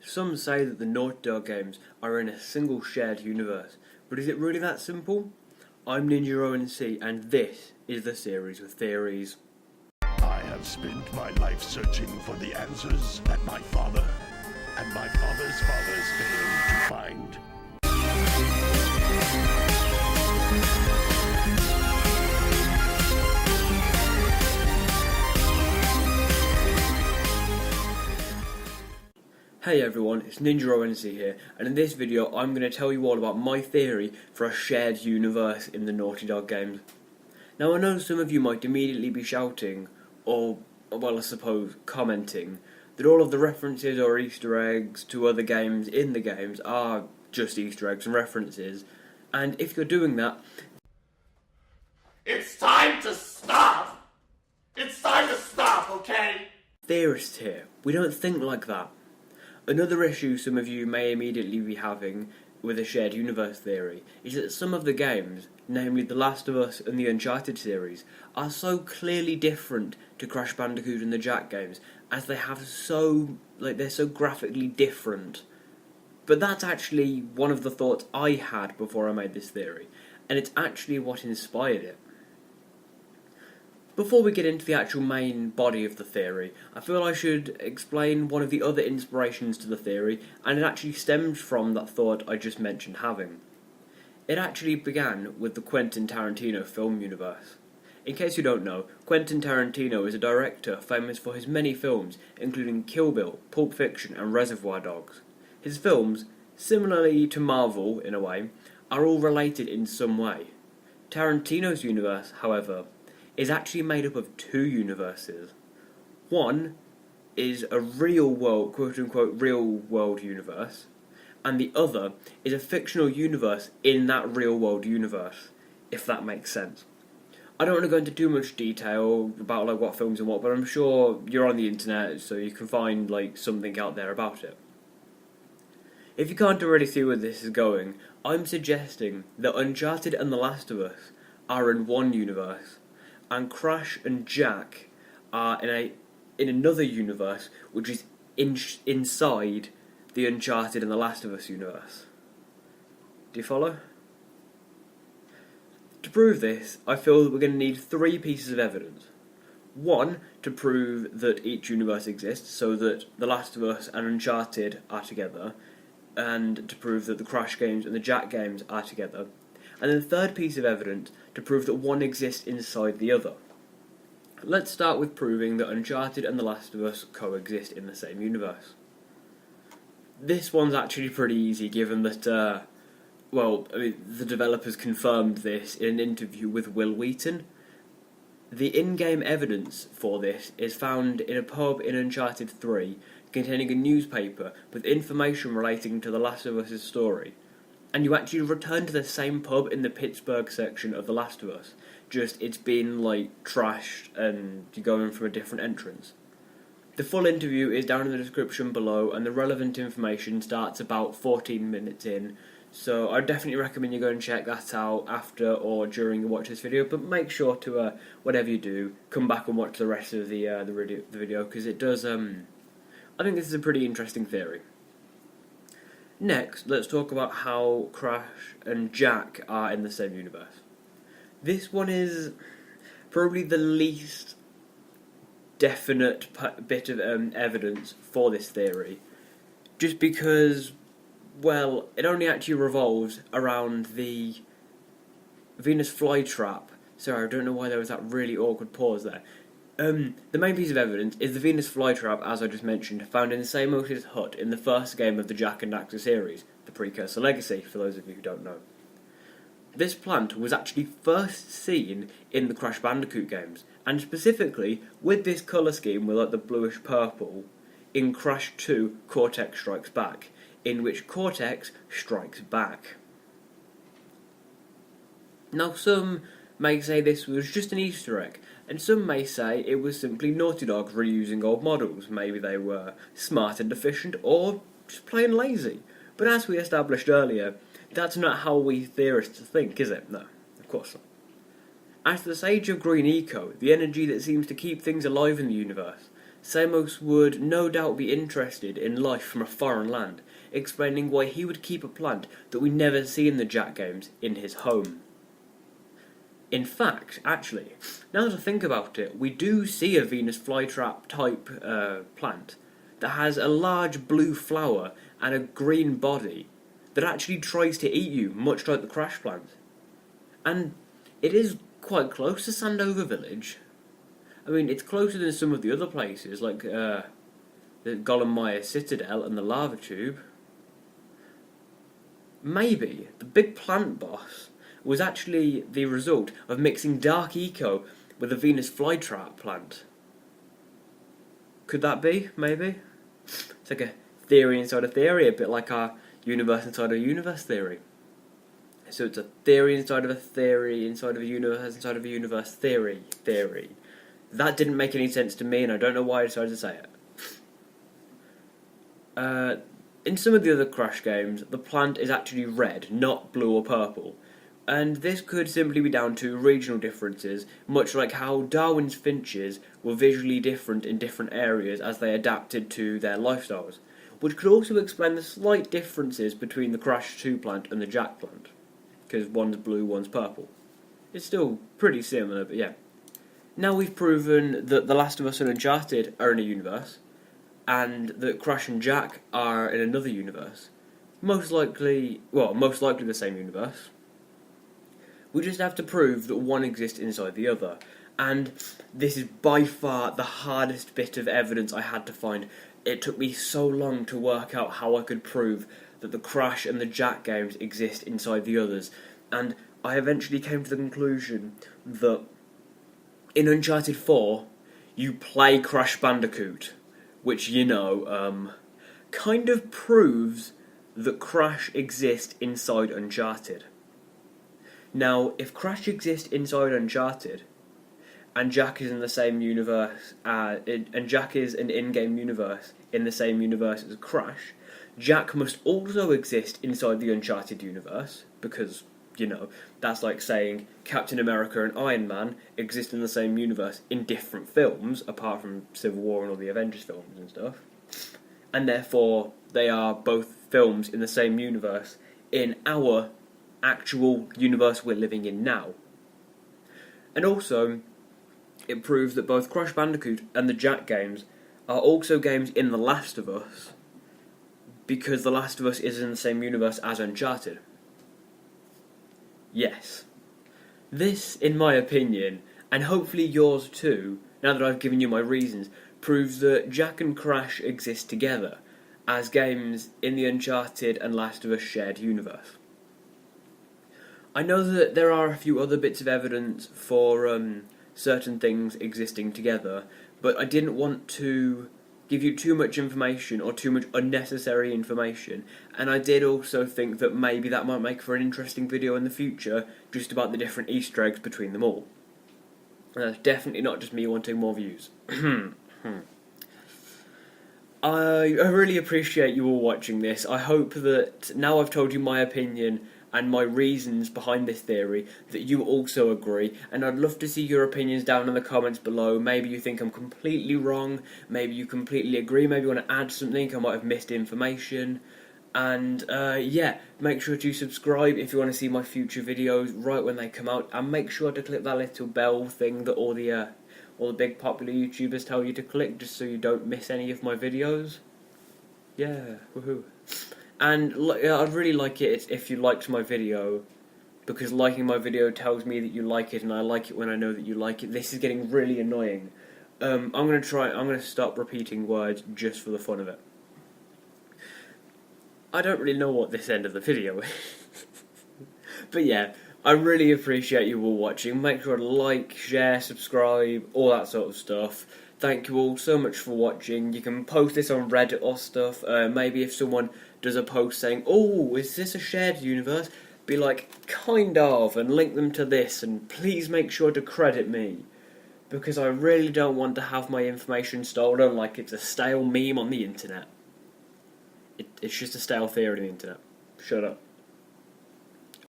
Some say that the Naughty Dog games are in a single shared universe, but is it really that simple? I'm Ninja ONC, and this is the series of theories. I have spent my life searching for the answers that my father and my father's fathers failed to find. Hey everyone, it's Ninja ONC here, and in this video I'm going to tell you all about my theory for a shared universe in the Naughty Dog games. Now I know some of you might immediately be shouting, or, well I suppose, commenting, that all of the references or Easter eggs to other games in the games are just Easter eggs and references, and if you're doing that, It's time to stop! It's time to stop, okay? theorists here, we don't think like that. Another issue some of you may immediately be having with a shared universe theory is that some of the games, namely The Last of Us and the Uncharted series, are so clearly different to Crash Bandicoot and the Jak games, as they're so graphically different. But that's actually one of the thoughts I had before I made this theory, and it's actually what inspired it. Before we get into the actual main body of the theory, I feel I should explain one of the other inspirations to the theory, and it actually stems from that thought I just mentioned having. It actually began with the Quentin Tarantino film universe. In case you don't know, Quentin Tarantino is a director famous for his many films, including Kill Bill, Pulp Fiction and Reservoir Dogs. His films, similarly to Marvel in a way, are all related in some way. Tarantino's universe, however, is actually made up of two universes. One is a real world, quote-unquote, real world universe, and the other is a fictional universe in that real world universe, if that makes sense. I don't want to go into too much detail about what films and what, but I'm sure you're on the internet, so you can find something out there about it. If you can't already see where this is going, I'm suggesting that Uncharted and The Last of Us are in one universe, and Crash and Jak are in another universe, which is inside the Uncharted and The Last of Us universe. Do you follow? To prove this, I feel that we're going to need three pieces of evidence. One, to prove that each universe exists, so that The Last of Us and Uncharted are together, and to prove that the Crash games and the Jak games are together. And then the third piece of evidence to prove that one exists inside the other. Let's start with proving that Uncharted and The Last of Us coexist in the same universe. This one's actually pretty easy given that, the developers confirmed this in an interview with Wil Wheaton. The in-game evidence for this is found in a pub in Uncharted 3 containing a newspaper with information relating to The Last of Us' story. And you actually return to the same pub in the Pittsburgh section of The Last of Us, just it's been trashed and you go in from a different entrance. The full interview is down in the description below, and the relevant information starts about 14 minutes in, so I definitely recommend you go and check that out after or during you watch this video, but make sure to, whatever you do, come back and watch the rest of the video, because it does, I think this is a pretty interesting theory. Next, let's talk about how Crash and Jak are in the same universe. This one is probably the least definite bit of evidence for this theory, just because, it only actually revolves around the Venus flytrap. Sorry, I don't know why there was that really awkward pause there. The main piece of evidence is the Venus flytrap, as I just mentioned, found in Samus' hut in the first game of the Jak and Daxter series, the precursor Legacy, for those of you who don't know. This plant was actually first seen in the Crash Bandicoot games, and specifically with this colour scheme with the bluish purple in Crash 2 Cortex Strikes Back, in which Cortex strikes back. Now some may say this was just an Easter egg, and some may say it was simply Naughty Dog reusing old models. Maybe they were smart and efficient, or just plain lazy. But as we established earlier, that's not how we theorists think, is it? No, of course not. At the sage of green eco, the energy that seems to keep things alive in the universe, Samos would no doubt be interested in life from a foreign land, explaining why he would keep a plant that we never see in the Jack games in his home. In fact, actually, now that I think about it, we do see a Venus flytrap type plant that has a large blue flower and a green body that actually tries to eat you, much like the Crash plant. And it is quite close to Sandover Village. I mean, it's closer than some of the other places, like the Gollum Citadel and the Lava Tube. Maybe the big plant boss was actually the result of mixing Dark Eco with a Venus flytrap plant. Could that be? Maybe? It's like a theory inside a theory, a bit like our universe inside a universe theory. So it's a theory inside of a theory inside of a universe inside of a universe theory. That didn't make any sense to me, and I don't know why I decided to say it. In some of the other Crash games, the plant is actually red, not blue or purple. And this could simply be down to regional differences, much like how Darwin's finches were visually different in different areas as they adapted to their lifestyles, which could also explain the slight differences between the Crash 2 plant and the Jack plant, because one's blue, one's purple. It's still pretty similar, but yeah. Now we've proven that The Last of Us and Uncharted are in a universe, and that Crash and Jack are in another universe. Most likely the same universe. We just have to prove that one exists inside the other, and this is by far the hardest bit of evidence I had to find. It took me so long to work out how I could prove that the Crash and the Jack games exist inside the others, and I eventually came to the conclusion that in Uncharted 4, you play Crash Bandicoot, which, kind of proves that Crash exists inside Uncharted. Now, if Crash exists inside Uncharted, and Jack is in the same universe, and Jack is an in-game universe in the same universe as Crash, Jack must also exist inside the Uncharted universe, because, that's like saying Captain America and Iron Man exist in the same universe in different films, apart from Civil War and all the Avengers films and stuff, and therefore they are both films in the same universe in our actual universe we're living in now. And also, it proves that both Crash Bandicoot and the Jack games are also games in The Last of Us, because The Last of Us is in the same universe as Uncharted. Yes. This, in my opinion, and hopefully yours too, now that I've given you my reasons, proves that Jack and Crash exist together as games in the Uncharted and Last of Us shared universe. I know that there are a few other bits of evidence for certain things existing together, but I didn't want to give you too much information or too much unnecessary information, and I did also think that maybe that might make for an interesting video in the future, just about the different Easter eggs between them all. And that's definitely not just me wanting more views. I really appreciate you all watching this. I hope that now I've told you my opinion and my reasons behind this theory, that you also agree, and I'd love to see your opinions down in the comments below. Maybe you think I'm completely wrong, maybe you completely agree, maybe you want to add something, I might have missed information, and make sure to subscribe if you want to see my future videos right when they come out, and make sure to click that little bell thing that all the big popular YouTubers tell you to click, just so you don't miss any of my videos. Yeah, woohoo. And I'd really like it if you liked my video, because liking my video tells me that you like it, and I like it when I know that you like it. This is getting really annoying. I'm going to stop repeating words just for the fun of it. I don't really know what this end of the video is. But yeah, I really appreciate you all watching. Make sure to like, share, subscribe, all that sort of stuff. Thank you all so much for watching. You can post this on Reddit or stuff. Maybe if someone does a post saying, "Oh, is this a shared universe?" be like, "Kind of," and link them to this, and please make sure to credit me, because I really don't want to have my information stolen like it's a stale meme on the internet. It's just a stale theory on the internet. Shut up.